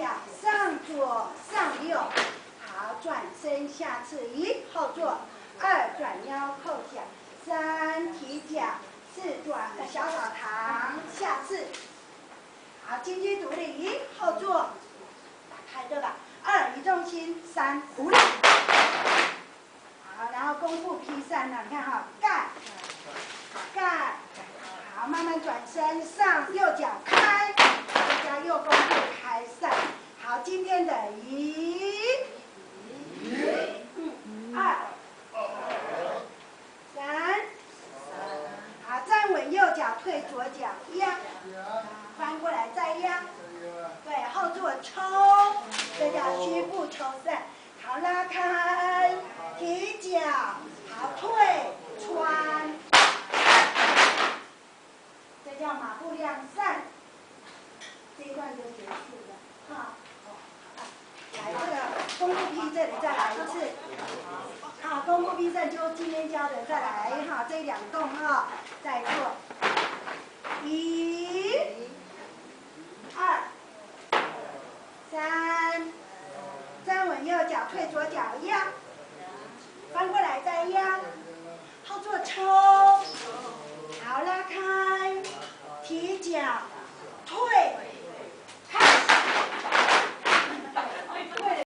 脚上左上右，好，转身下刺，一后坐，二转腰扣脚，三提脚，四转小草堂下刺。好，金鸡独立，一后坐，打开对吧？二移重心，三无力。好，然后弓步劈扇呢，你看哈，盖盖。好，慢慢转身上，右脚开，再加右弓步开扇。好，今天的二三，好，站稳右脚，退左脚压，翻过来再压，对，后坐抽，这叫虚步抽扇。好，拉开，提脚，好，退穿，这叫马步亮扇。这一段就结束了，哈。来，这个弓步劈这里再来一次。好，弓步劈扇就今天教的，再来哈，这两动哈，再做。一、二、三，站稳右脚，退左脚压，翻过来再压。